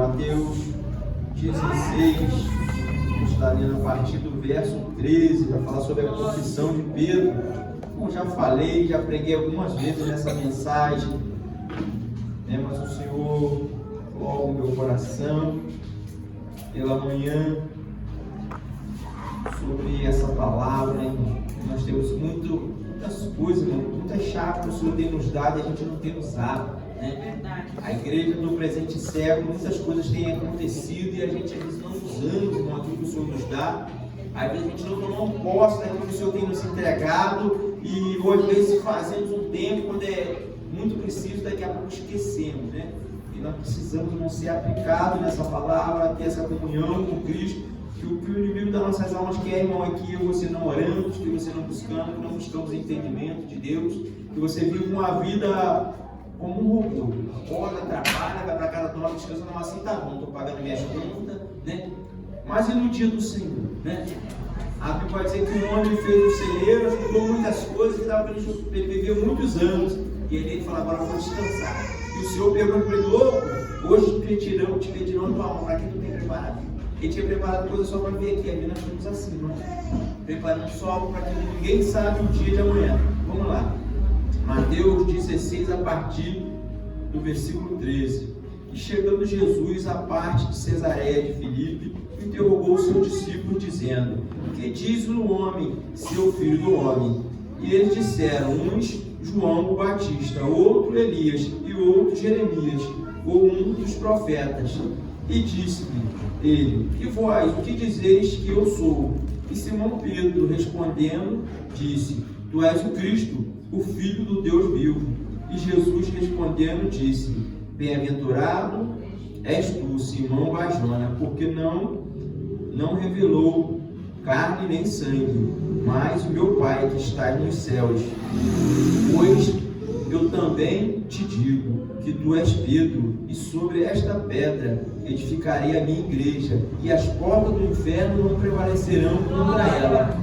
Mateus 16, estaremos a partir do verso 13, vai falar sobre a confissão de Pedro. Como já falei, já preguei algumas vezes nessa mensagem, né? Mas o Senhor colocou no meu coração pela manhã sobre essa palavra, hein? Nós temos muitas coisas, muitas chaves que o Senhor tem nos dado e a gente não tem usado, né? A igreja no presente século, muitas coisas têm acontecido e a gente às vezes não usamos com aquilo que o Senhor nos dá. Às vezes a gente não tomou posse daquilo que o Senhor tem nos entregado e ou às vezes fazemos um tempo quando é muito preciso, daqui a pouco esquecemos, né? E nós precisamos não ser aplicados nessa palavra, ter essa comunhão com Cristo. Que o inimigo das nossas almas quer, irmão, é que você não oramos, que você não buscamos, que não buscamos entendimento de Deus, que você vive uma vida como um robô. Acorda, trabalha, vai para casa, toma descanso, não, assim tá bom, estou pagando minhas contas, né? Mas e no dia do Senhor, né? A Bíblia pode dizer que um homem fez um celeiro, ajudou muitas coisas, ele viveu muitos anos, e ele falou, agora eu vou descansar. E o Senhor pegou e falou, hoje te pedirão tua mão, para que tu tem preparado? Ele tinha preparado coisas só para vir aqui, ali nós estamos assim, não é? Preparando só para que ninguém sabe o dia de amanhã. Vamos lá. Mateus 16, a partir do versículo 13. E chegando Jesus à parte de Cesareia de Filipe, interrogou os seus discípulos, dizendo: que diz o homem, seu filho do homem? E eles disseram, uns João o Batista, outro Elias, e outro Jeremias, ou um dos profetas. E disse-lhe ele: e vós, o que dizeis que eu sou? E Simão Pedro, respondendo, disse: tu és o Cristo, o Filho do Deus vivo. E Jesus respondendo, disse: bem-aventurado és tu, Simão Barjona, porque não revelou carne nem sangue, mas o meu Pai que está nos céus. Pois eu também te digo que tu és Pedro, e sobre esta pedra edificarei a minha igreja, e as portas do inferno não prevalecerão contra ela.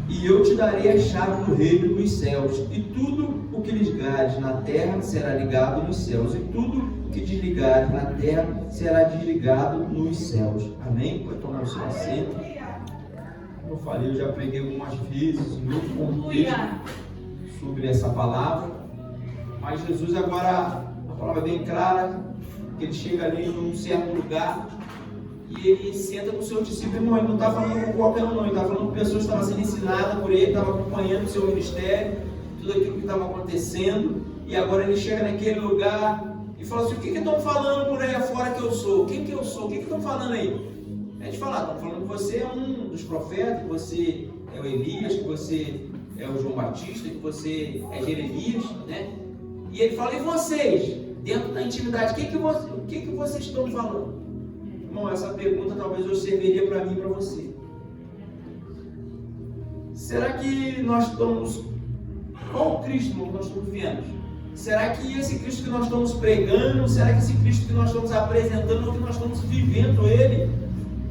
E eu te darei a chave do reino dos céus, e tudo o que ligares na terra será ligado nos céus, e tudo o que desligares na terra será desligado nos céus. Amém? Pode tomar o seu assento. Como eu falei, eu já preguei algumas vezes em outro contexto sobre essa palavra, mas Jesus agora, a palavra é bem clara, que ele chega ali num certo lugar e ele senta com o seu discípulo. Irmão, ele não está falando com qualquer um, não, ele está falando com pessoas que estavam sendo ensinadas por ele, estavam acompanhando o seu ministério, tudo aquilo que estava acontecendo, e agora ele chega naquele lugar e fala assim: o que estão falando por aí afora que eu sou? Quem que eu sou? O que estão falando aí? A gente fala, estão falando que você é um dos profetas, que você é o Elias, que você é o João Batista, que você é Jeremias, né? E ele fala: e vocês, dentro da intimidade, o que vocês estão falando? Irmão, essa pergunta talvez hoje serviria para mim e para você. Será que nós estamos... Qual Cristo, irmão, que nós estamos vendo? Será que esse Cristo que nós estamos pregando, será que esse Cristo que nós estamos apresentando, ou que nós estamos vivendo ele?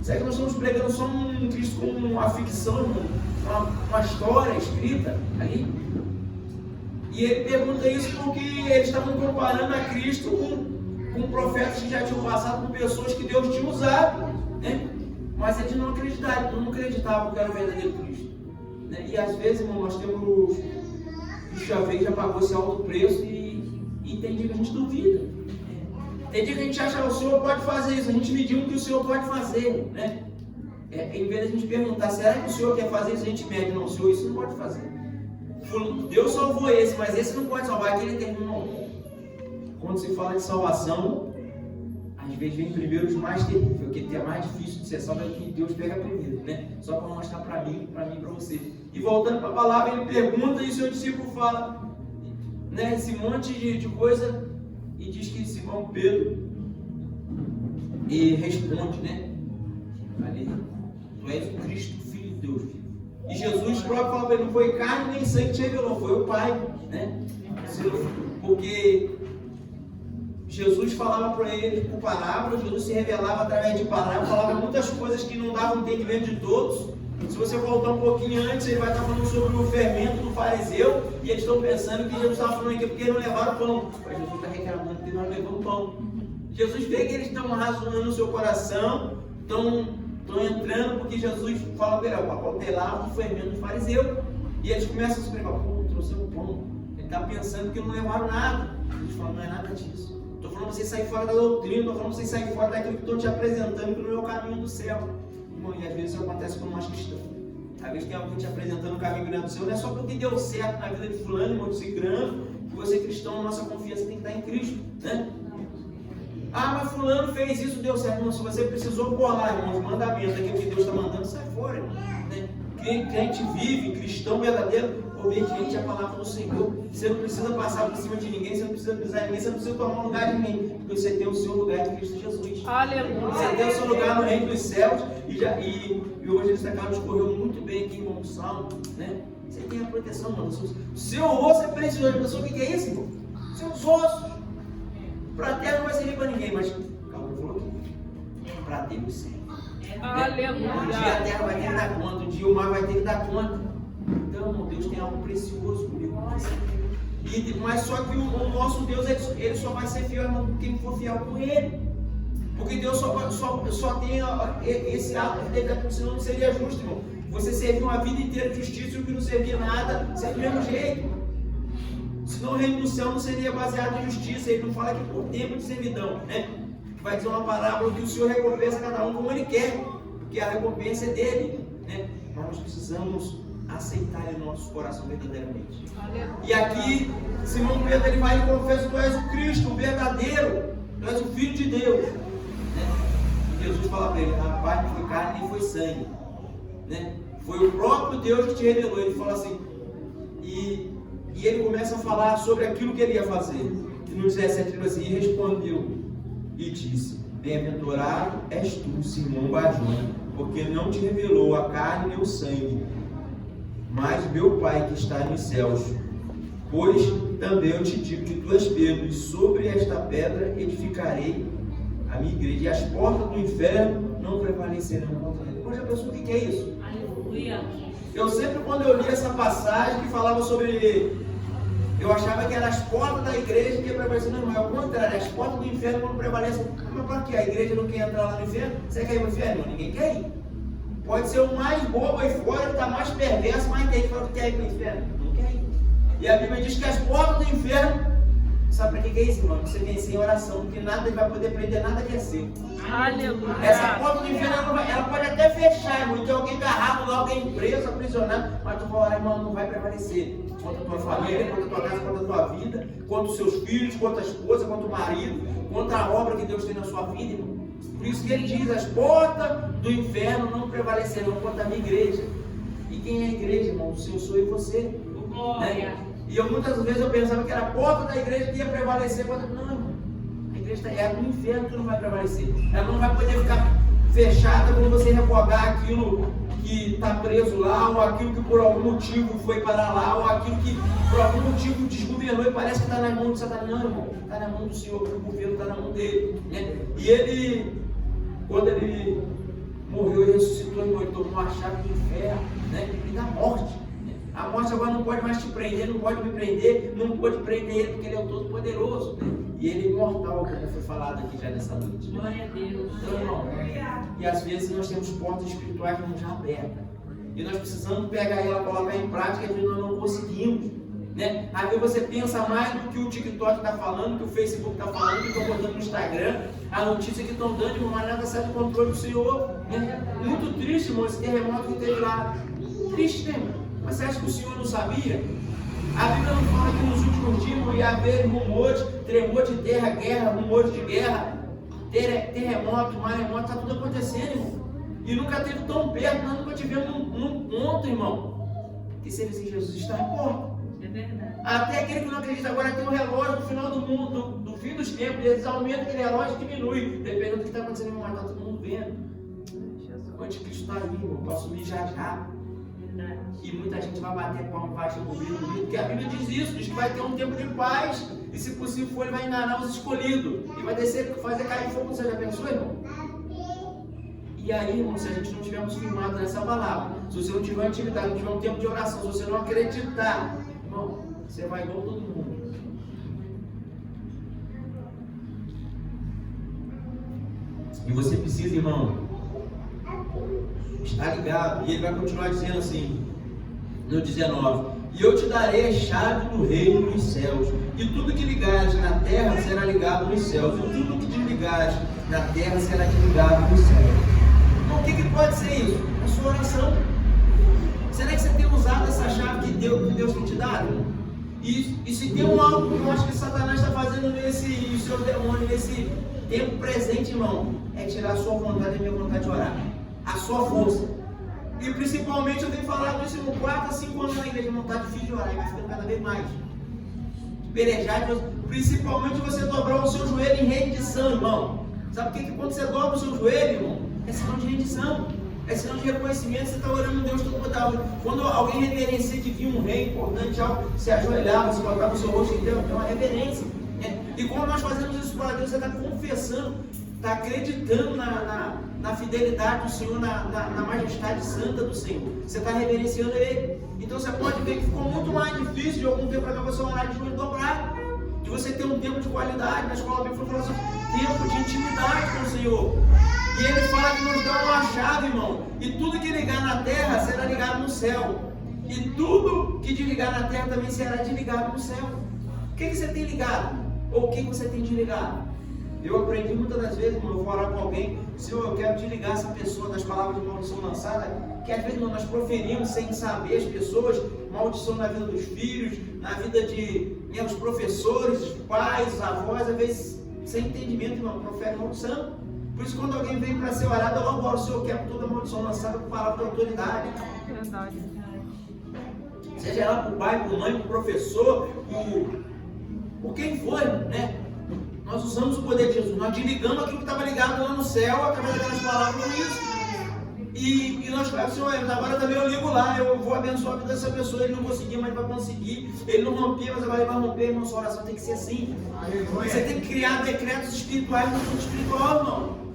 Será que nós estamos pregando só um Cristo com uma ficção, uma história escrita ali? E ele pergunta isso porque eles estavam comparando a Cristo com profetas que já tinham passado, com pessoas que Deus tinha usado, né? Mas eles não acreditavam que era o verdadeiro Cristo, né? E às vezes, irmão, nós temos que já pagou esse alto preço e tem dia que a gente duvida. Tem dia que a gente acha que o Senhor pode fazer isso, a gente mediu o que o Senhor pode fazer, né? Em vez de a gente perguntar, será que o Senhor quer fazer isso, a gente mede, não, o Senhor isso não pode fazer. Deus salvou esse, mas esse não pode salvar, aquele tem não. Quando se fala de salvação, às vezes vem primeiro os mais terríveis, porque é mais difícil de ser salvo é que Deus pega primeiro, né? Só para mostrar para mim e para você. E voltando para a palavra, ele pergunta e o seu discípulo fala, né, esse monte de coisa, e diz que Simão Pedro e responde, né? Ali, tu és o Cristo, Filho de Deus vivo. E Jesus próprio fala para ele: não foi carne nem sangue que te revelou, foi o Pai, né? Porque Jesus falava para ele por parábolas, Jesus se revelava através de parábolas, falava muitas coisas que não davam entendimento de todos. Se você voltar um pouquinho antes, ele vai estar falando sobre o fermento do fariseu, e eles estão pensando que Jesus estava falando aqui porque não levaram pão. Mas Jesus está reclamando que nós levamos pão. Jesus vê que eles estão razonando no seu coração, estão entrando, porque Jesus fala para ele, o cautelar o fermento do fariseu. E eles começam a se preocupar, pô, trouxe um pão. Ele está pensando que não levaram nada. Eles falam, não é nada disso. Estou falando para vocês saírem fora da doutrina, estou falando para vocês saírem fora daquilo que estou te apresentando, que não é o caminho do céu. Irmão, e às vezes isso acontece com nós cristãos. Às vezes tem alguém te apresentando o caminho grande do céu, não é só porque deu certo na vida de fulano, irmão, de ciclano, que você é cristão, a nossa confiança tem que estar em Cristo, né? Ah, mas fulano fez isso, deu certo. Irmão, se você precisou bolar, irmão, os mandamentos, aquilo que Deus está mandando, sai fora, irmão, né? Crente vive, cristão verdadeiro, obediente à palavra do Senhor. Você não precisa passar por cima de ninguém, você não precisa pisar em ninguém, você não precisa tomar um lugar de ninguém, porque você tem o seu lugar em Cristo Jesus. Aleluia. Você tem o seu lugar no reino dos céus, e hoje esse Carlos escorreu muito bem aqui com o salmo, né? Você tem a proteção, mano. O seu osso é precioso. Pessoal, o que é isso, irmão? Seus ossos. Para a terra não vai servir para ninguém, mas calma, falou aqui. Para Deus sim. Aleluia. Um dia a terra vai ter que dar conta, um dia o mar vai ter que dar conta. Então, irmão, Deus tem algo precioso comigo. Mas só que o nosso Deus, ele só vai ser fiel, irmão, com quem for fiel com Ele. Porque Deus só tem esse ato de fidelidade, senão não seria justo, irmão. Você serviu uma vida inteira de justiça e o que não servia nada, seria do mesmo jeito. Senão o reino do céu não seria baseado em justiça. Ele não fala que por tempo de servidão, né? Vai dizer uma parábola que o Senhor recompensa cada um como Ele quer, porque a recompensa é dele, né? Mas nós precisamos aceitar Ele no nosso coração verdadeiramente. E aqui, Simão Pedro, ele vai e confessa: tu és o Cristo, o verdadeiro, tu és o Filho de Deus, né? E Jesus fala para ele: rapaz, não foi carne nem foi sangue, né? Foi o próprio Deus que te revelou. Ele fala assim, e ele começa a falar sobre aquilo que ele ia fazer. E no 17 ele diz assim: e respondeu e disse: bem-aventurado és tu, Simão Barjona, porque não te revelou a carne nem o sangue, mas meu Pai que está nos céus. Pois também eu te digo que tu és Pedro, e sobre esta pedra edificarei a minha igreja, e as portas do inferno não prevalecerão contra ele. Pois já pensou o que é isso? Aleluia. Eu sempre, quando eu li essa passagem que falava sobre, eu achava que eram as portas da igreja que ia prevalecer. Não, é o contrário, as portas do inferno não prevalecem. Mas para que a igreja não quer entrar lá no inferno? Você quer ir no inferno? Não, ninguém quer ir. Pode ser o mais bobo aí fora, que está mais perverso, mas tem que falar que quer ir para o inferno. Não quer ir. E a Bíblia diz que as portas do inferno, sabe para que é isso, irmão? Você vencer em oração, porque nada vai poder prender nada que é seu. Aleluia. Essa porta do inferno, ela pode até fechar, irmão. Tem alguém agarrado lá, alguém preso, aprisionado, mas tu vai orar, irmão, não vai prevalecer. Contra a tua família, contra a tua casa, contra a tua vida, contra os seus filhos, contra a esposa, contra o marido, contra a obra que Deus tem na sua vida, irmão. Por isso que ele diz: as portas do inferno não prevalecerão contra a minha igreja. E quem é a igreja, irmão? O Senhor sou e você. Né? E muitas vezes eu pensava que era a porta da igreja que ia prevalecer contra. Não, irmão. A igreja é do inferno que não vai prevalecer. Ela não vai poder ficar fechada quando você revogar aquilo que está preso lá, ou aquilo que por algum motivo foi para lá, ou aquilo que por algum motivo desgovernou e parece que está na mão de Satanás. Não, irmão. Está na mão do Senhor, porque o governo está na mão dele. Né? E ele, quando ele morreu e ressuscitou, irmão, ele tomou a chave do inferno, né? E da morte. A morte agora não pode mais te prender, não pode me prender, não pode prender ele, porque ele é o Todo-Poderoso, né? E ele é imortal, como foi falado aqui já nessa noite. Né? Glória a Deus. Então, irmão, e às vezes nós temos portas espirituais já abertas. E nós precisamos pegar ela, colocar em prática, e às vezes nós não conseguimos. Né? Às vezes você pensa mais do que o TikTok está falando, que o Facebook está falando, que estão botando no Instagram, a notícia que estão dando, irmão, mas nada sai do controle do Senhor. Né? Muito triste, irmão, esse terremoto que teve lá. Triste, né, irmão? Mas você acha que o Senhor não sabia? A Bíblia não fala que nos últimos dias ia haver rumores, tremor de terra, guerra, rumores de guerra, terremoto, maremoto, está tudo acontecendo, irmão. E nunca teve tão perto, nós nunca tivemos num ponto, irmão. Que se eles em Jesus está em porta. É verdade. Até aquele que não acredita agora tem um relógio no final do mundo, do fim dos tempos, eles aumentam aquele relógio e diminui, dependendo do que está acontecendo, irmão, está todo mundo vendo. O anticristo está aí, irmão, para subir já já. E muita gente vai bater palma, vai achar o governo, porque a Bíblia diz isso, diz que vai ter um tempo de paz, e se possível for, ele vai enganar os escolhidos, e vai descer, fazer cair fogo. Você já pensou, irmão? E aí, irmão, se a gente não tivermos firmado nessa palavra, se você não tiver atividade, não tiver um tempo de oração, se você não acreditar, irmão, você vai igual todo mundo. E você precisa, irmão, estar ligado. E ele vai continuar dizendo assim, no 19: e eu te darei a chave do reino dos céus, e tudo que ligares na terra será ligado nos céus, e tudo que desligares na terra será desligado nos céus. Então o que pode ser isso? A sua oração. Será que você tem usado essa chave que Deus tem te dado? E se tem algo que eu acho que Satanás está fazendo nesse seu demônio, nesse tempo presente, irmão, é tirar a sua vontade e a minha vontade de orar, a sua força. E principalmente eu tenho falado isso no 4 a 5 anos na igreja, não está difícil de orar, e vai ficando cada vez mais. Pelejar, principalmente você dobrar o seu joelho em rendição, irmão. Sabe por que quando você dobra o seu joelho, irmão, é sinal de rendição, é sinal de reconhecimento, você está orando a Deus todo. Quando alguém reverencia que viu um rei importante, se ajoelhava, se colocava o seu rosto em Deus, é uma reverência. E quando nós fazemos isso para Deus, você está confessando, está acreditando na fidelidade do Senhor, na majestade santa do Senhor. Você está reverenciando Ele. Então você pode ver que ficou muito mais difícil de algum tempo para cá você orar de joelho dobrado, de você ter um tempo de qualidade. Na escola bíblica fala assim, tempo de intimidade com o Senhor. E Ele fala que nos dá uma chave, irmão. E tudo que ligar na terra será ligado no céu. E tudo que desligar na terra também será desligado no céu. O que você tem ligado? Ou o que você tem desligado? Eu aprendi muitas das vezes, quando eu vou orar com alguém, Senhor, eu quero desligar essa pessoa das palavras de maldição lançadas, que às vezes nós proferimos sem saber as pessoas, maldição na vida dos filhos, na vida de os professores, os pais, os avós, às vezes sem entendimento, irmão, profere maldição. Por isso, quando alguém vem para ser orado, eu logo oro, Senhor, eu quero toda maldição lançada por palavra de autoridade. Verdade. Seja ela por pai, por mãe, por professor, por quem for, né? Nós usamos o poder de Jesus, nós desligamos aquilo que estava ligado lá no céu, através daquelas palavras com isso. E nós falamos, Senhor, agora também eu ligo lá, eu vou abençoar a vida dessa pessoa, ele não conseguiu, mas vai conseguir, ele não rompeu, mas agora ele vai romper, irmão, sua oração tem que ser assim. Você tem que criar decretos espirituais no mundo espiritual, irmão.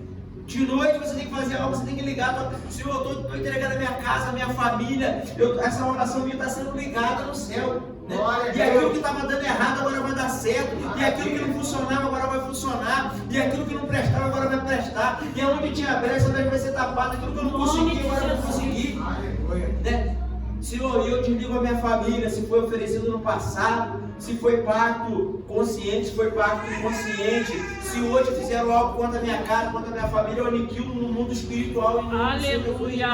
De noite você tem que fazer algo, você tem que ligar, Senhor, eu estou entregando a minha casa, a minha família, essa oração minha está sendo ligada no céu. Né? E aquilo que estava dando errado agora vai dar certo, e aquilo que não funcionava agora vai funcionar, e aquilo que não prestava agora vai prestar, e aonde tinha brecha vai ser tapado, aquilo que eu não consegui agora eu vou conseguir. Né? Senhor, eu desligo a minha família, se foi oferecido no passado, se foi pacto consciente, se foi pacto inconsciente, se hoje fizeram algo contra a minha casa, contra a minha família, eu aniquilo no mundo espiritual e no Aleluia!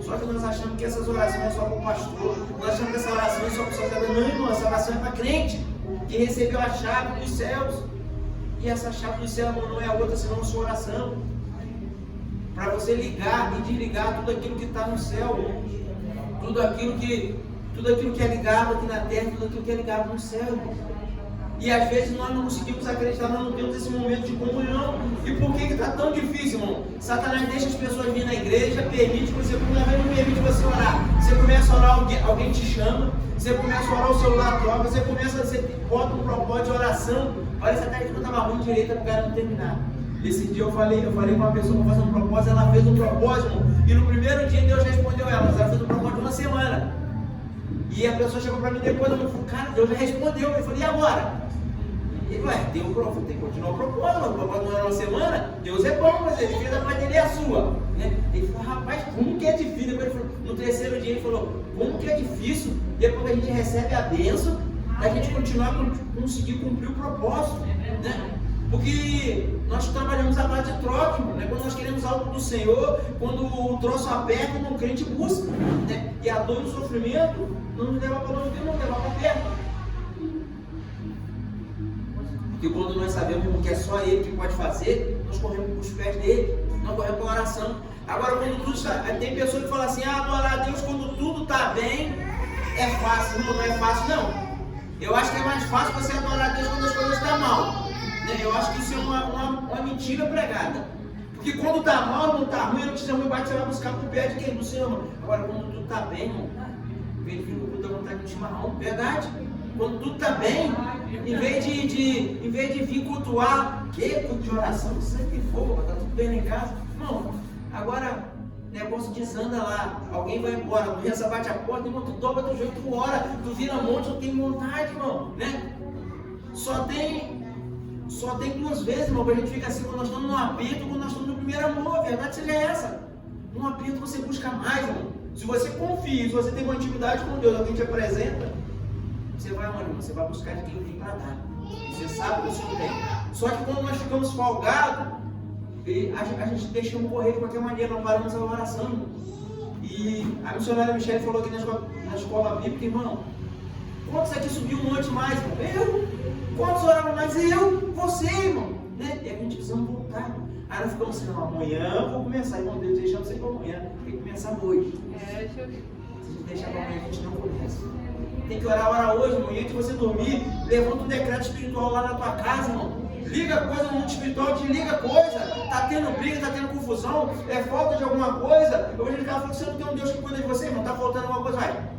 Só que nós achamos que essas orações é só para o pastor, nós achamos que essa oração é só para o sacerdote. Não, irmão, essa oração é para crente, que recebeu a chave dos céus. E essa chave dos céus não é outra senão a sua oração. Para você ligar e desligar tudo aquilo que está no céu, tudo aquilo que é ligado aqui na terra, tudo aquilo que é ligado no céu. E às vezes nós não conseguimos acreditar, nós não temos esse momento de comunhão. E por que está tão difícil, irmão? Satanás deixa as pessoas vir na igreja, permite você, não permite você orar. Você começa a orar, alguém te chama, você começa a orar, o celular toca, você bota um propósito de oração, parece até que não estava ruim direito para o cara não terminar. Esse dia eu falei com uma pessoa para fazer um propósito, ela fez um propósito, irmão, e no primeiro dia Deus respondeu ela, mas ela fez um propósito de uma semana. E a pessoa chegou para mim depois, eu falei, cara, Deus já respondeu. Eu falei, e agora? Ele falou, tem que continuar o propósito, mas o propósito não era uma semana, Deus é bom, mas ele fez a parte dele é a sua. Né? Ele falou, rapaz, como que é difícil? Depois ele falou, no terceiro dia ele falou, como que é difícil, depois que a gente recebe a bênção, a gente continuar a conseguir cumprir o propósito. Né? Porque nós trabalhamos a base de troca, né? Quando nós queremos algo do Senhor, quando o troço aperta, o crente busca. Né? E a dor e o sofrimento não nos leva para longe, não nos leva para perto. Porque quando nós sabemos que é só Ele que pode fazer, nós corremos para os pés dele, nós corremos para a oração. Agora, quando tudo está... Tem pessoas que falam assim, adorar a Deus quando tudo está bem, é fácil. Não é fácil, não. Eu acho que é mais fácil você adorar a Deus quando as coisas estão mal. Eu acho que isso é uma mentira pregada. Porque quando está mal, não está ruim, a notícia ruim vai, você vai buscar por pé de quem? Do Senhor. Agora, quando tudo está bem, irmão, vem vir no culto da vontade de chimarrão, verdade? Quando tudo está bem, em vez de vir cultuar, culto de oração, sangue e fogo, está tudo bem lá em casa. Não, agora o negócio desanda lá, alguém vai embora, a doença bate a porta, irmão, tu dobra do jeito, tu ora, tu vira monte, tu tem vontade, irmão, né? Só tem Só tem duas vezes, irmão, que a gente fica assim quando nós estamos no aperto ou quando nós estamos no primeiro amor. A verdade seja essa. No aperto você busca mais, irmão. Se você confia, se você tem uma intimidade com Deus, alguém te apresenta, você vai onde? Você vai buscar de quem tem para dar. E você sabe que o Senhor tem. Só que quando nós ficamos folgados, a gente deixamos correr de qualquer maneira, não paramos a oração. E a missionária Michele falou aqui na escola bíblica, irmão, quantos aqui subiu um monte mais, irmão? Eu. Quantos oraram mais? Eu. Você, irmão. Né? E a gente precisa voltar. Aí nós ficamos assim, não, amanhã eu vou começar. Irmão, Deus deixamos sempre para amanhã. Tem que começar hoje. Se a gente deixar para amanhã, a gente não começa. Tem que orar hoje, irmão. E antes de você dormir, levanta um decreto espiritual lá na tua casa, irmão. Liga coisa no mundo espiritual, desliga coisa. Tá tendo briga, tá tendo confusão, é falta de alguma coisa. Eu vejo que ela falou que você não tem um Deus que cuida de você, irmão. Tá faltando alguma coisa, vai.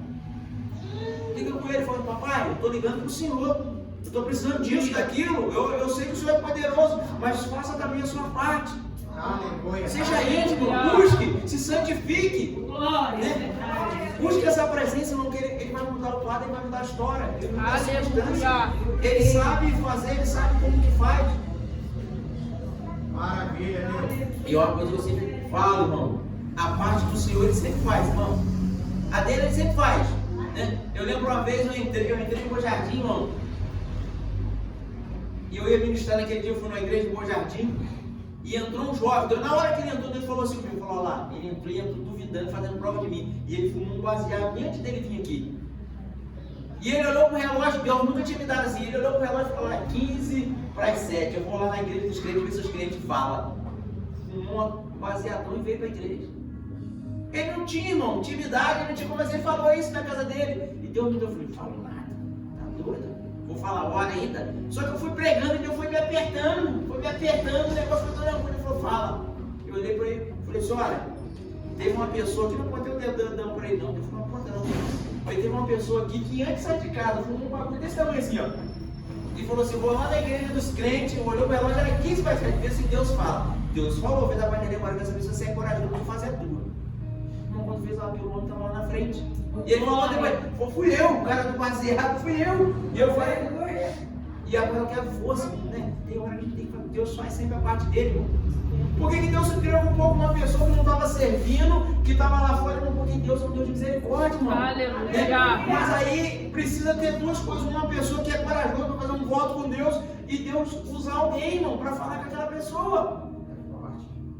Liga com ele, fala, papai, eu tô ligando pro Senhor. Eu estou precisando disso, daquilo. Eu sei que o Senhor é poderoso, mas faça também a sua parte. Seja íntimo, busque, se santifique. Né? Busque essa presença, não que ele vai mudar o quadro, ele vai mudar a história. Ele vai mudar a circunstância. Ele sabe fazer, ele sabe como que faz. Maravilha, Deus. E uma coisa que eu sempre falo, irmão, a parte do Senhor ele sempre faz, irmão. A dele ele sempre faz. Né? Eu lembro uma vez, eu entrei no Bom Jardim, irmão. E eu ia ministrar naquele dia, eu fui numa igreja de Bom Jardim, e entrou um jovem. Na hora que ele entrou, ele falou assim comigo, falou lá, ele entrou duvidando, fazendo prova de mim. E ele fumou um baseado bem antes dele vir aqui. E ele olhou pro relógio, Deus nunca tinha me dado assim, ele olhou pro relógio e falou, 15 para as 7, eu vou lá na igreja dos crentes, ver se os crentes falam. Fumou um baseadão e veio para a igreja. Ele não tinha, irmão, intimidade, ele não tinha como, mas ele falou isso na casa dele. E Deus me deu, eu falei, falou nada, tá doido? Vou falar hora ainda. Só que eu fui pregando e Deus foi me apertando, o negócio foi todo agulha. Ele falou, fala. Eu olhei para ele, falei assim, olha, teve uma pessoa aqui, não contei o dedão para ele não, eu falei, não conta não. Mas teve uma pessoa aqui que antes de sair de casa, fumou um bagulho desse tamanho assim, ó. E falou assim, vou lá na igreja dos crentes, olhou para ela, era 15 para 7, vê se Deus fala. Deus falou, fez a parte dele agora que essa pessoa se é corajosa, não fazer tudo. Não, quando fez lá, o homem estava lá na frente. E ele falou depois, fui eu, o cara do baseado, fui eu. E eu falei, e agora eu quero força, né? Tem hora que a gente tem que fazer, Deus faz sempre a parte dele, irmão. Por que Deus se preocupou com uma pessoa que não estava servindo, que estava lá fora, irmão? Porque Deus é um Deus de misericórdia, irmão. Aleluia. Mas aí precisa ter duas coisas, uma pessoa que é corajosa para fazer um voto com Deus e Deus usar alguém, irmão, para falar com aquela pessoa.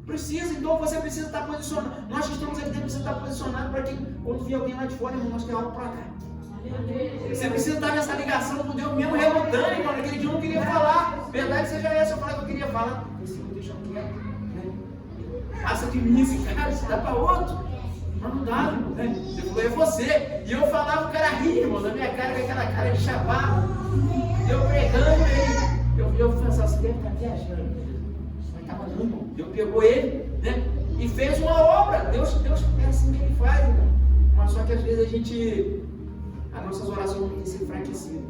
Precisa, então você precisa estar posicionado. Nós que estamos aqui dentro precisamos estar posicionados para que quando vier alguém lá de fora, irmão, nós temos algo para cá. Você precisa estar nessa ligação com Deus mesmo relutando, irmão. Naquele dia eu não queria falar. Verdade seja essa, eu falei que eu queria falar. Esse não deixa quieto, né? Passa de mim esse cara, se dá para outro. Mas não dá, irmão, né? Você falou, é você. E eu falava, o cara ria, irmão, na minha cara, com aquela cara de chapado. Eu pregando ele. Eu pensava assim, deve estar viajando. Deus pegou ele, né? E fez uma obra. Deus é assim que ele faz, irmão. Mas só que às vezes as nossas orações têm se enfraquecido.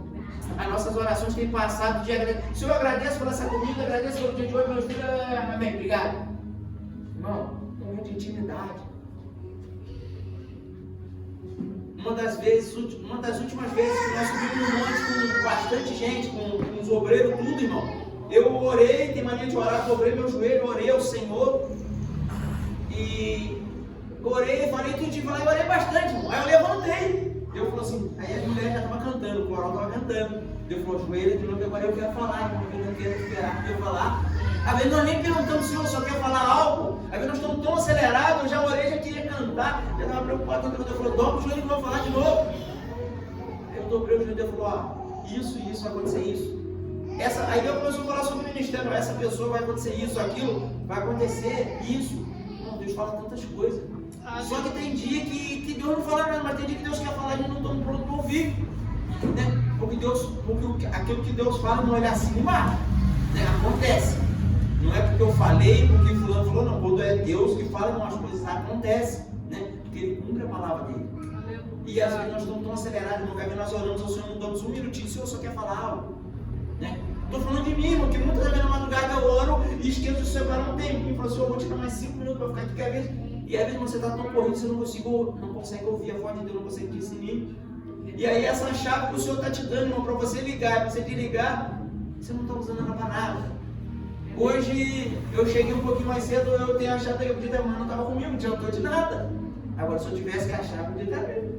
As nossas orações têm passado de agradecer. Senhor, eu agradeço por essa comida, agradeço pelo dia de hoje, meus filhos. Amém, obrigado. Irmão, um momento de intimidade. Uma das últimas vezes que nós subimos no monte com bastante gente, com os obreiros, tudo, irmão. Eu orei, tem mania de orar, dobrei meu joelho, orei ao Senhor. E orei, falei tudo de falar, orei bastante, irmão. Aí eu levantei. Deus falou assim, aí as mulheres já estavam cantando, o coral estava cantando. Deus falou, joelho de novo, agora eu quero falar, irmão. Eu não quero esperar para eu falar. Às vezes nós nem perguntamos se o Senhor só quer falar algo. Às vezes nós estamos tão acelerados, eu já orei, já queria cantar. Já estava preocupado, Deus falou, dobra o joelho que eu vou falar de novo. Aí eu dobrei o joelho, Deus falou, isso, vai acontecer isso. Aí Deus começou a falar sobre o ministério, essa pessoa vai acontecer isso, aquilo, vai acontecer isso. Não, Deus fala tantas coisas. Só que tem dia que Deus não fala nada, mas tem dia que Deus quer falar e não estamos prontos para ouvir. Né? Porque aquilo que Deus fala não é assim embaixo. Né? Acontece. Não é porque eu falei, porque fulano falou, não. Quando é Deus que fala, não, as coisas acontecem. Né? Porque Ele cumpre a palavra dele. E às vezes nós estamos tão acelerados, no caminho nós oramos ao Senhor, não damos um minutinho, o Senhor só quer falar algo. Né? Estou falando de mim, irmão, que muitas vezes na madrugada eu oro e esqueço de separar um tempinho. Falo assim, eu vou tirar mais 5 minutos para ficar aqui, que às vezes, e às vezes você está tão corrido, você não consegue ouvir a voz de Deus, não consegue discernir. E aí essa chave que o Senhor está te dando, irmão, para você ligar, para você desligar, você não está usando ela para nada. Hoje eu cheguei um pouquinho mais cedo, eu tenho achado que a vida não estava comigo, não adiantou de nada. Agora, se eu tivesse que achar, eu podia abrir.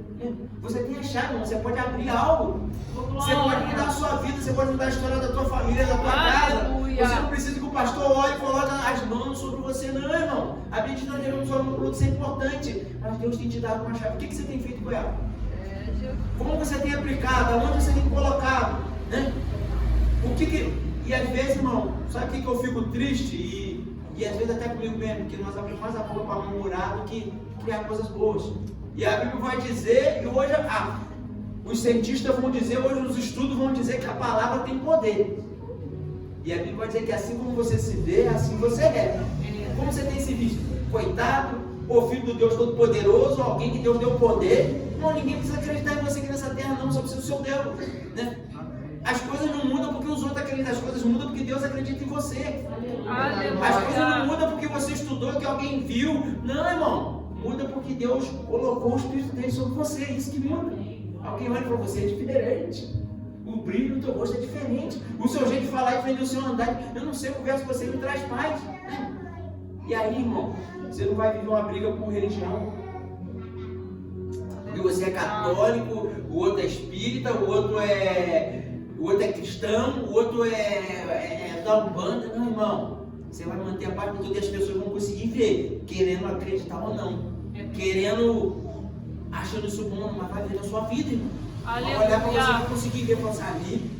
Você tem a chave, você pode abrir algo. Você pode mudar a sua vida, você pode mudar a história da tua família, da tua casa. Você não precisa que o pastor olhe e coloque as mãos sobre você, não, irmão. A Bíblia diz que nós devemos olhar para o isso é importante. Mas Deus tem te dado uma chave. O que você tem feito com ela? Como você tem aplicado? Aonde você tem colocado? Né? E às vezes, irmão, sabe o que eu fico triste? E às vezes até comigo mesmo, que nós abrimos mais a boca para murmurar do que criar coisas boas. E a Bíblia vai dizer, e hoje os cientistas vão dizer, hoje os estudos vão dizer que a palavra tem poder. E a Bíblia vai dizer que assim como você se vê, assim você é. Como você tem se visto? Coitado, ou filho do Deus Todo-Poderoso, alguém que Deus deu poder. Não, ninguém precisa acreditar em você aqui nessa terra, não, só precisa do seu Deus. Né? As coisas não mudam porque os outros acreditam, as coisas mudam porque Deus acredita em você. As coisas não mudam porque você estudou, que alguém viu. Não, irmão. Muda porque Deus colocou o Espírito dele sobre você. É isso que muda. Alguém olha para você, é diferente. O brilho do teu rosto é diferente. O seu jeito de falar é diferente do seu andar. Eu não sei, eu converso com você, me traz paz. E aí, irmão, você não vai viver uma briga por religião. Porque você é católico, o outro é espírita, o outro é cristão, o outro é da Umbanda. Não, irmão. Você vai manter a paz porque as pessoas vão conseguir ver, querendo acreditar ou não. Querendo, achando isso bom, mas vai ver na sua vida, irmão. Vai olhar para você e conseguir ver, pensar ali.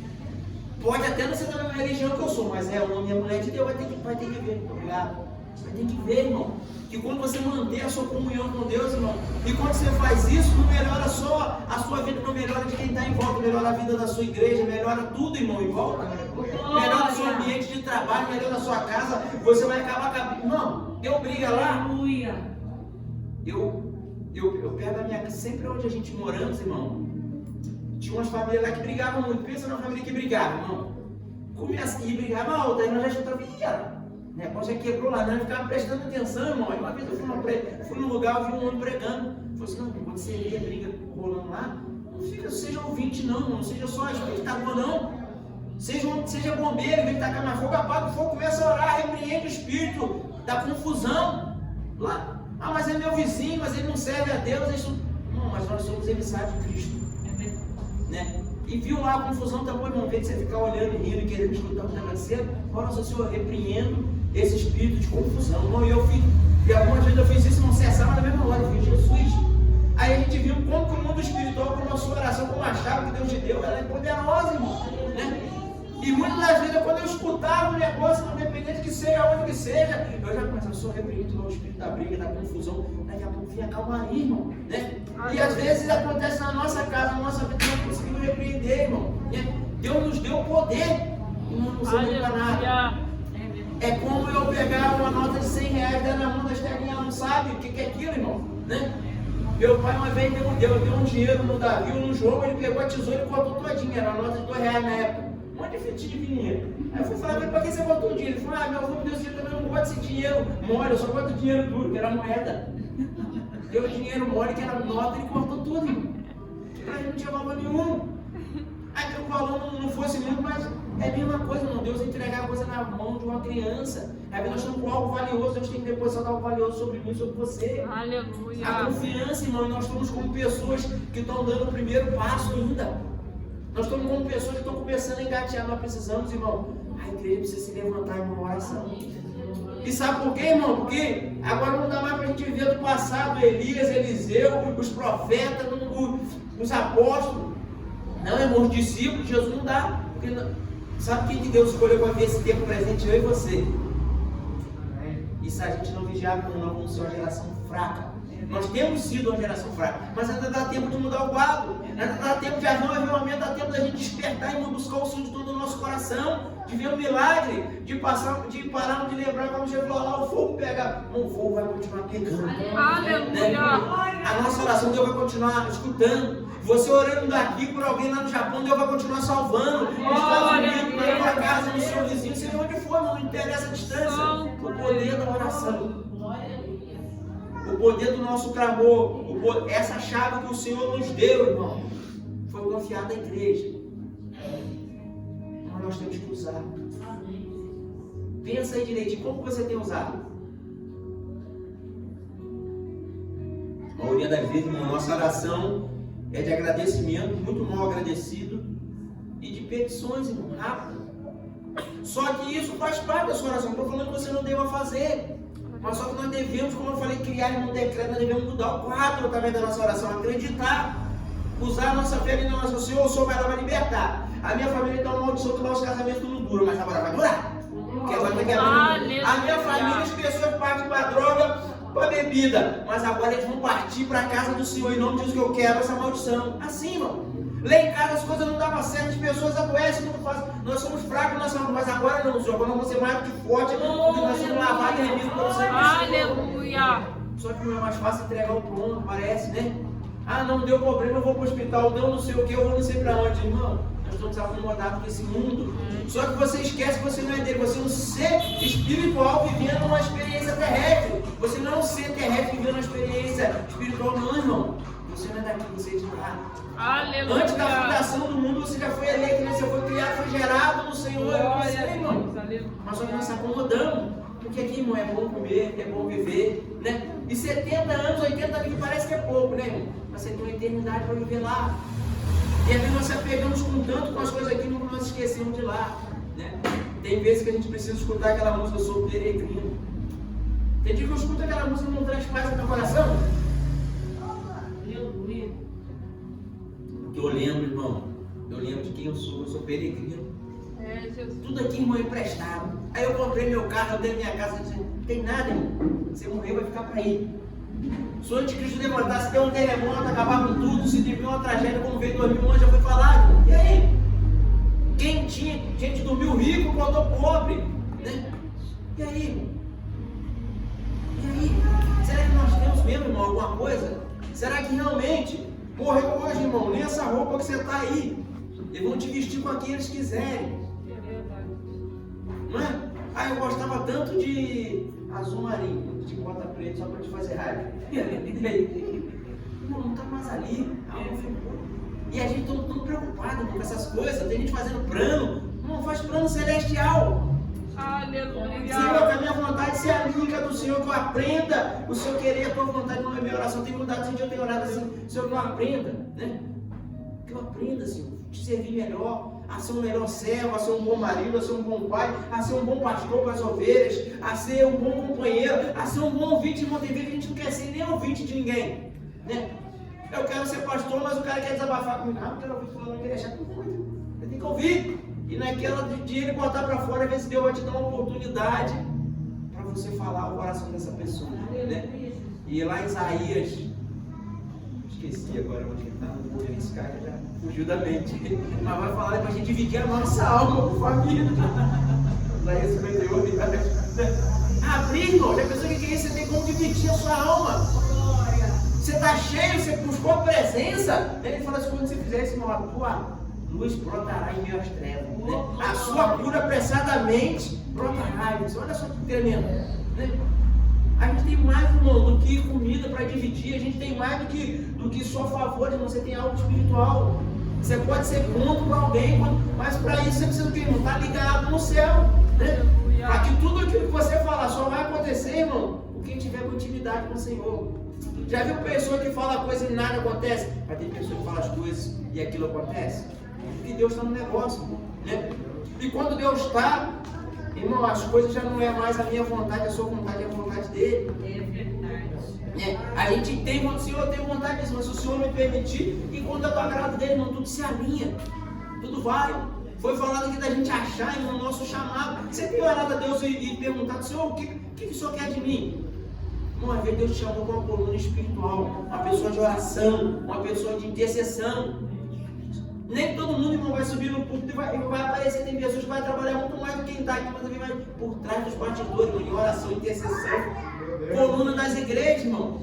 Pode até não ser da mesma religião que eu sou, mas é homem e mulher de Deus, vai ter que ver. Obrigado. Vai ter que ver, irmão. Que quando você manter a sua comunhão com Deus, irmão, e quando você faz isso, não melhora só a sua vida, não melhora de quem está em volta, melhora a vida da sua igreja, melhora tudo, irmão, em volta. Melhora o seu ambiente de trabalho, melhora a sua casa, você vai acabar. Não, deu briga lá. Eu pego a minha casa, sempre onde a gente moramos, irmão. Tinha umas famílias lá que brigavam muito. Pensa numa família que brigava, irmão. Começa e brigava alto, daí nós já escutávamos, o negócio já quebrou lá, nós ficávamos prestando atenção, irmão. Aí uma vez eu fui num lugar, eu vi um homem pregando. Falei assim, não, quando você vê a briga rolando lá, não seja ouvinte não, não seja só espectador não. Seja bombeiro, vem tacar mais fogo, apaga o fogo, começa a orar, repreende o espírito da confusão. Lá, mas é meu vizinho, mas ele não serve a Deus. Não, mas nós somos emissários de Cristo. Né? E viu lá a confusão, tá bom, irmão, vem que você ficar olhando e rindo e querendo escutar o que está acontecendo. Agora, Senhor, repreendo esse espírito de confusão. Não, e algumas vezes eu fiz isso, não cessava na mesma hora. Eu fiz, Jesus. Aí a gente viu como que o mundo espiritual, como a sua oração, como a chave que Deus te deu, ela é poderosa, irmão. Né? E muitas das vezes, quando eu escutava o negócio, independente que seja onde que seja, eu já começava, Senhor, repreendo o espírito da briga, da confusão. Daqui a pouco vinha calmaria, irmão. Né? E às vezes acontece na nossa casa, na nossa vida, nós não conseguimos repreender, irmão. Né? Deus nos deu poder e nós não servimos para nada. É como eu pegar uma nota de 100 reais, dar na mão da Estelinha, ela não sabe o que é aquilo, irmão. Né? Meu pai uma vez deu um dinheiro no Davi ou no João, ele pegou a tesoura e cortou todinha, era uma nota de 2 reais na época. Um monte de fitinha de dinheiro. Aí eu fui falar para ele, para que você botou o dinheiro? Ele falou, meu avô me deu dinheiro, eu também não gosto desse dinheiro mole, eu só gosto do dinheiro duro, que era moeda. Deu dinheiro mole, que era nota, ele cortou tudo, irmão. Pra ele não tinha valor nenhum. Aí que o valor não fosse muito, mas é a mesma coisa, irmão. Deus entregar a coisa na mão de uma criança. Aí nós estamos com algo valioso, Deus tem que depositar algo valioso sobre mim, sobre você. Aleluia. A confiança, irmão, nós estamos como pessoas que estão dando o primeiro passo ainda. Nós estamos como pessoas que estão começando a engatear. Nós precisamos, irmão, a igreja precisa se levantar em uma oração. E sabe por quê, irmão? Porque agora não dá mais para a gente viver do passado, Elias, Eliseu, os profetas, os apóstolos. Não, irmão, os discípulos, Jesus não dá. Porque não... Sabe quem que Deus escolheu para ver esse tempo presente? Eu e você. E se a gente não vigiar, nós vamos ser uma geração fraca. Nós temos sido uma geração fraca, mas ainda dá tempo de mudar o quadro, ainda dá tempo de haver um avivamento, dá tempo da gente despertar e buscar o sonho de todo o nosso coração, de ver o milagre, de parar de lembrar como Jesus falou lá, o fogo pega, o fogo vai continuar pegando. Né? A nossa oração Deus vai continuar escutando. Você orando daqui por alguém lá no Japão, Deus vai continuar salvando. Nos Estados Unidos, na sua casa, no seu vizinho, seja onde for, não interessa a distância. O poder da oração. O poder do nosso clamor, essa chave que o Senhor nos deu, irmão, foi confiada à igreja. nós temos que usar. Pensa aí direitinho, como você tem usado? A maioria das vezes, irmão, nossa oração é de agradecimento, muito mal agradecido, e de petições, irmão, rápido. Só que isso faz parte da sua oração. Não estou falando que você não deva fazer, mas só que nós devemos, como eu falei, criar um decreto, nós devemos mudar o quadro através da nossa oração, acreditar, usar a nossa fé na nossa Senhor, o Senhor vai lá vai libertar. A minha família está amaldiçoada que os casamentos não duram, mas agora vai durar. Porque agora vai quebrar. A minha família, as pessoas partem para a droga, para a bebida, mas agora eles vão partir para a casa do Senhor, em nome de Jesus, que eu quero essa maldição. Assim, irmão. Lá em casa as coisas não davam certo, as pessoas adoecem, nós somos fracos, mas agora não, Senhor, agora nós vamos ser mais do que forte, porque nós somos lavados e remidos para o Senhor. Aleluia! Só que não é mais fácil entregar o pronto, parece, né? Ah, não deu problema, eu vou para o hospital, não sei o que, eu vou não sei para onde, irmão. Nós estamos acomodados com esse mundo. Só que você esquece que você não é dele, você é um ser espiritual vivendo uma experiência terrestre. Você não é um ser terrestre vivendo uma experiência espiritual, não, irmão. Você não é daqui, você é de lá. Aleluia. Antes da fundação do mundo, você já foi eleito, você foi criado, foi gerado no Senhor. Você, irmão. Mas só que nós nos acomodamos. Porque aqui, irmão, é bom comer, é bom viver, né? E 70 anos, 80 anos, parece que é pouco, né, irmão? Mas você tem uma eternidade para viver lá. E às vezes nós se apegamos com tanto com as coisas aqui, mas nós esquecemos de lá, né? Tem vezes que a gente precisa escutar aquela música, eu sou peregrino. Tem dia que eu escuto aquela música e não traz paz no meu coração. Eu lembro, irmão, eu lembro de quem eu sou peregrino. Tudo aqui, irmão, é emprestado. Aí eu comprei meu carro, eu dei minha casa e disse, não tem nada, irmão. Você morreu, vai ficar para aí. Se o anticristo levantar, se der um terremoto, acabar com tudo, se tiver uma tragédia como veio em 2001, já foi falado. E aí? Quem tinha, gente dormiu rico, acordou pobre, né? E aí, irmão? E aí? Será que nós temos mesmo, irmão, alguma coisa? Será que realmente morreu hoje, irmão? Nem essa roupa que você está aí. Eles vão te vestir com aquilo que eles quiserem. Não é? Ah, eu gostava tanto de azul marinho, de bota preta, só para te fazer raiva. Não está mais ali. E a gente está todo preocupado com essas coisas. Tem gente fazendo plano. Não faz plano celestial. Aleluia. Senhor, que a minha vontade se alinha do Senhor, que eu aprenda o Senhor querer, a tua vontade não é minha oração. Tem mudado esse dia, eu tenho orado assim, Senhor, que eu aprenda, né? Que eu aprenda, Senhor, te servir melhor, a ser um melhor servo, a ser um bom marido, a ser um bom pai, a ser um bom pastor para as ovelhas, a ser um bom companheiro, a ser um bom ouvinte. Irmão, tem vezes que a gente não quer ser nem ouvinte de ninguém, né? Eu quero ser pastor, mas o cara quer desabafar comigo. Ah, eu quero ouvir falando, eu quero deixar com muito. Eu tenho que ouvir. E naquela de ele botar para fora, às vezes Deus vai te dar uma oportunidade para você falar o coração dessa pessoa, né? E lá em Isaías, esqueci agora onde ele está, não vou ver esse cara já fugiu da mente. Mas vai falar para a gente dividir a nossa alma com família. Isaías 58, abrir, irmão, já pensou que você tem como dividir a sua alma? Você está cheio, você buscou a presença. Ele fala assim, quando você fizer isso, irmão, a tua luz brotará em meio às trevas, né? A sua cura apressadamente brotará. Olha só que tremendo, né? A gente tem mais, irmão, do que comida para dividir. A gente tem mais do que só favor. Você tem algo espiritual. Você pode ser contra para alguém, mas para isso você precisa do que, irmão? Estar ligado no céu, né? Para que tudo aquilo que você falar só vai acontecer, irmão, por quem tiver com intimidade com o Senhor. Já viu pessoa que fala coisa e nada acontece? Mas tem pessoa que fala as coisas e aquilo acontece? Porque Deus está no negócio, né? E quando Deus está, irmão, as coisas já não é mais a minha vontade, a sua vontade, é a vontade dele. É verdade. A gente tem, o Senhor tem vontade disso, mas se o Senhor me permitir, e quando é do agrado dele, irmão, tudo se alinha, tudo vai. Foi falado aqui da gente achar, irmão, o nosso chamado. Você tem orado a Deus e perguntado, Senhor, o que o Senhor quer de mim? Uma vez Deus te chamou para uma coluna espiritual, uma pessoa de oração, uma pessoa de intercessão. Nem todo mundo, irmão, vai subir no púlpito e vai aparecer. Tem pessoas que vai trabalhar muito mais do que quem está aqui, mas também vai por trás dos bastidores, irmão, de oração, intercessão. Coluna das igrejas, irmão.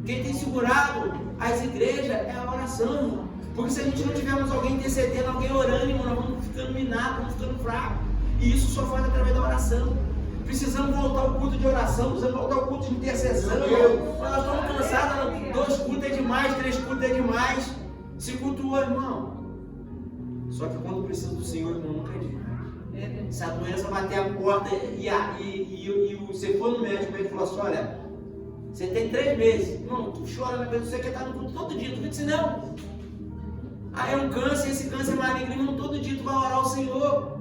Quem tem segurado as igrejas é a oração, irmão. Porque se a gente não tivermos alguém intercedendo, alguém orando, irmão, nós vamos ficando minados, vamos ficando fracos. E isso só faz através da oração. Precisamos voltar ao culto de oração, precisamos voltar ao culto de intercessão, irmão. Mas nós estamos cansados, 2 cultos é demais, 3 cultos é demais. Se cultua, irmão. Só que quando precisa do Senhor, irmão, nunca é demais. Se a doença bater a porta e você for no médico e ele falou assim, olha, você tem 3 meses. Irmão, tu chora, mas você quer estar no culto todo dia. Tu diz não. É um câncer, esse câncer é maligno, irmão, todo dia tu vai orar ao Senhor.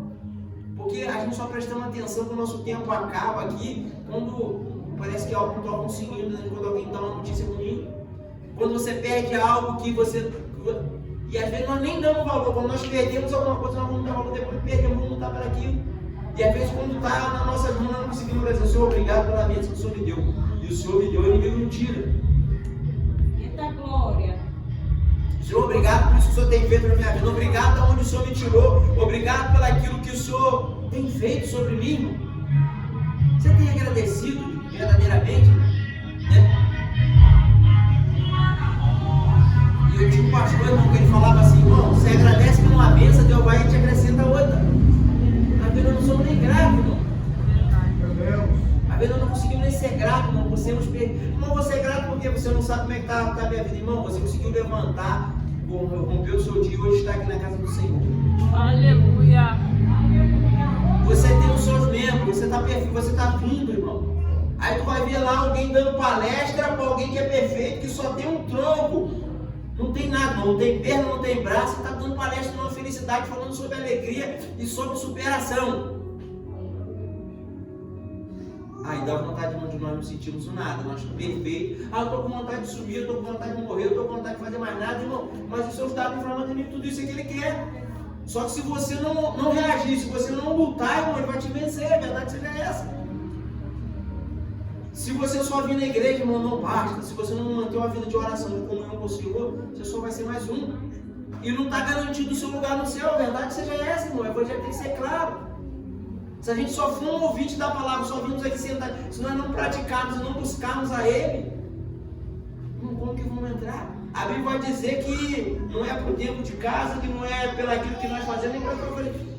Porque a gente só prestando atenção que o nosso tempo acaba aqui quando parece que algo toca um sininho, quando alguém dá uma notícia ruim. Quando você perde algo que você... E às vezes nós nem damos valor. Quando nós perdemos alguma coisa, nós vamos dar valor. Depois perdemos, vamos lutar por aquilo. E às vezes quando está na nossa mão, nós não conseguimos dizer, Senhor, obrigado pela bênção que o Senhor me deu. E o Senhor me deu, o inimigo não tira. Eita glória. Senhor, obrigado por isso que o Senhor tem feito na minha vida. Obrigado de onde o Senhor me tirou. Obrigado por aquilo que o Senhor tem feito sobre mim, irmão. Você tem agradecido verdadeiramente? Né? E eu tinha um pastor, irmão, que ele falava assim, irmão, você agradece por uma bênção, Deus vai e te acrescenta outra. Às vezes eu não sou nem grato, irmão. Às vezes eu não consigo nem ser grato, irmão. Irmão, você é grato porque você não sabe como é que está a minha vida, irmão. Você conseguiu levantar, romper o seu dia e hoje está aqui na casa do Senhor. Aleluia. Você tem os seus membros, você está perfeito, você está vindo, irmão. Aí tu vai ver lá alguém dando palestra para alguém que é perfeito, que só tem um tronco. Não tem nada, não tem perna, não tem braço, está dando palestra numa felicidade, falando sobre alegria e sobre superação. Aí dá vontade de nós não sentirmos nada, nós perfeitos. Eu estou com vontade de subir, eu estou com vontade de morrer, eu estou com vontade de fazer mais nada, irmão. Mas o Senhor está inflamando em mim tudo isso que Ele quer. Só que se você não reagir, se você não lutar, irmão, Ele vai te vencer, a verdade seja essa. Se você só vir na igreja, irmão, não basta. Se você não manter uma vida de oração, de comunhão com o Senhor, você só vai ser mais um. E não está garantido o seu lugar no céu, a verdade seja essa, irmão. O evangelho tem que ser claro. Se a gente só for um ouvinte da palavra, só vimos aqui sentar, se nós não praticarmos e não buscarmos a Ele, como que vamos entrar? A Bíblia vai dizer que não é por tempo de casa, que não é pelo aquilo que nós fazemos, nem pelo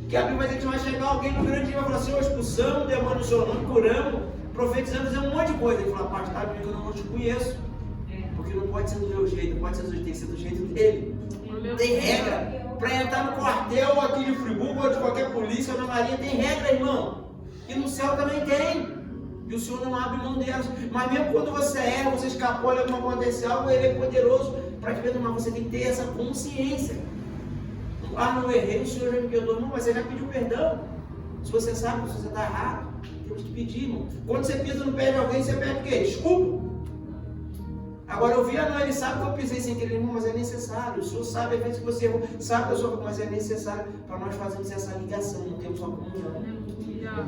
que a Bíblia vai dizer que vai chegar alguém no grande dia e vai falar assim, expulsamos o demônio no seu nome, curamos, profetizamos, fizemos um monte de coisa. Ele fala, pastor, que eu não te conheço. Porque não pode ser do meu jeito, não pode ser do jeito, tem que ser do jeito dele. Tem regra. Para entrar no quartel aqui de Friburgo ou de qualquer polícia ou na marinha, tem regra, irmão. E no céu também tem. E o Senhor não abre mão delas. Mas mesmo quando você erra, você escapou, ele acontece algo, Ele é poderoso para te perdoar. Você tem que ter essa consciência. Não errei, o Senhor já me perdoou. Não, mas você já pediu perdão. Se você sabe que você está errado, temos que pedir, irmão. Quando você pisa no pé de alguém, você pede o quê? Desculpa. Agora eu vi, não, ele sabe que eu pisei sem querer, irmão, mas é necessário. O Senhor sabe, às vezes que você errou, sabe que eu sou, mas é necessário para nós fazermos essa ligação, não temos só comunhão.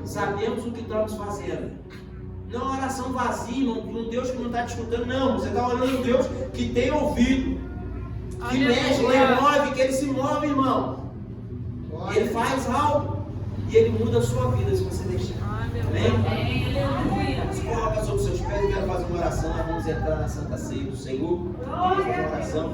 Sabemos o que estamos fazendo. Não oração vazia, irmão, um Deus que não está te escutando, não. Você está orando um Deus que tem ouvido, que mexe, que move, que Ele se move, irmão. Ele faz algo e Ele muda a sua vida se você deixar. Amém? Se coloca sobre os seus pés, eu quero fazer uma oração. Nós vamos entrar na Santa Ceia do Senhor. Vamos fazer uma oração.